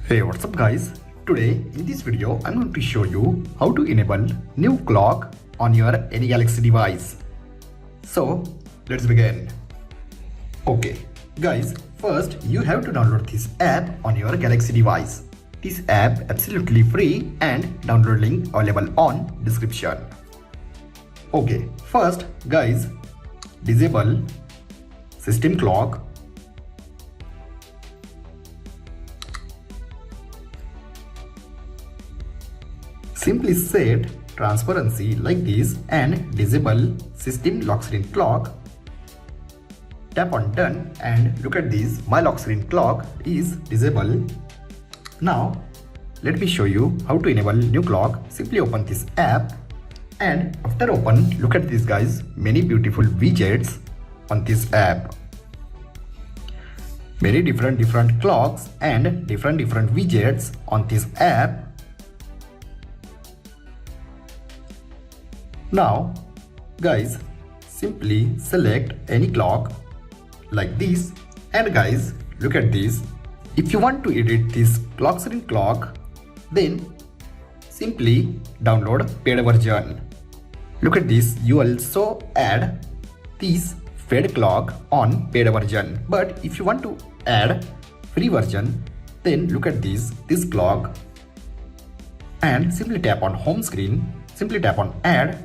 Hey, what's up guys? Today in this video I'm going to show you how to enable new clock on your any Galaxy device. So let's begin. Okay guys, first you have to download this app on your Galaxy device. This app absolutely free and download link available on description. Okay, first guys, disable system clock. Simply set transparency like this and disable system lock screen clock. Tap on done and look at this, my lock screen clock is disabled. Now let me show you how to enable new clock. Simply open this app and after open, look at this guys, many beautiful widgets on this app. Very different clocks and different widgets on this app. Now guys, simply select any clock like this and guys, look at this. If you want to edit this lock screen clock, then simply download paid version. Look at this, you also add this fade clock on paid version. But if you want to add free version, then look at this clock and simply tap on home screen, simply tap on add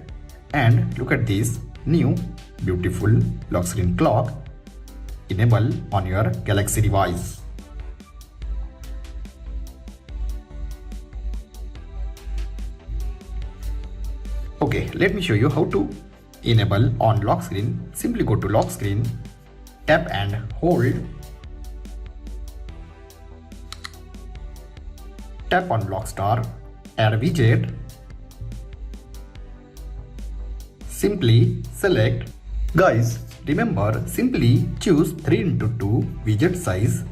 and look at this new beautiful lock screen clock enable on your Galaxy device. Okay, let me show you how to enable on lock screen. Simply go to lock screen, tap and hold, tap on lock star, add widget. Simply select. Guys, remember, simply choose 3x2 widget size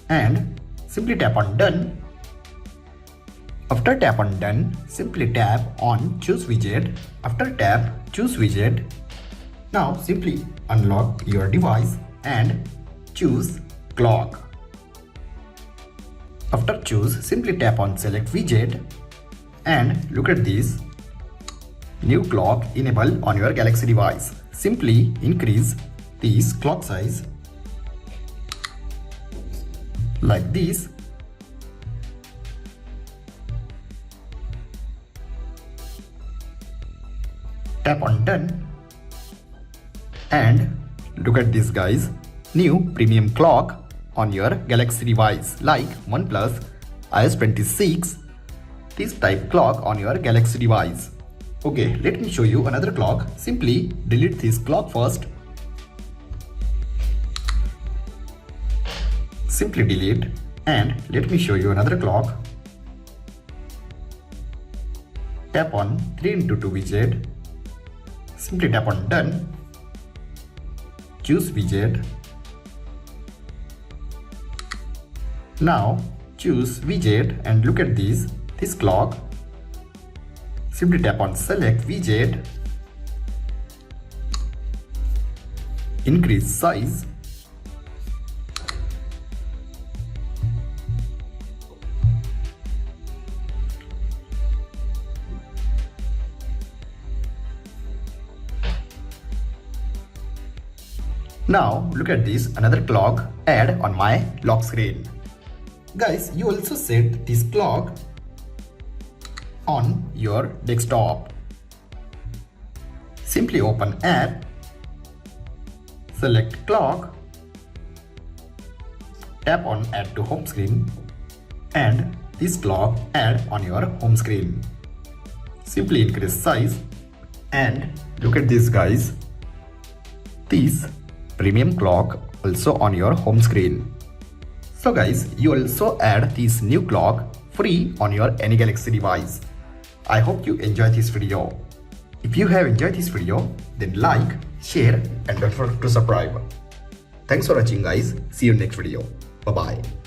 and simply tap on done. After tap on done, simply tap on choose widget. After tap choose widget, now simply unlock your device and choose clock. After choose, simply tap on select widget and look at this new clock enable on your Galaxy device. Simply increase this clock size like this. Tap on done and look at this guys, new premium clock on your Galaxy device like OnePlus iOS 26, this type clock on your Galaxy device. Okay, let me show you another clock. Simply delete this clock first. Simply delete and let me show you another clock. Tap on 3x2 widget. Simply tap on done. Choose widget. Now choose widget and look at this clock. Simply tap on select widget, increase size, now look at this, another clock add on my lock screen. Guys, you also set this clock on your desktop. Simply open app, select clock, tap on add to home screen and this clock add on your home screen. Simply increase size and look at this guys, this premium clock also on your home screen. So guys, you also add this new clock free on your any Galaxy device. I hope you enjoyed this video. If you have enjoyed this video, then like, share and don't forget to subscribe. Thanks for watching guys. See you in next video. Bye bye.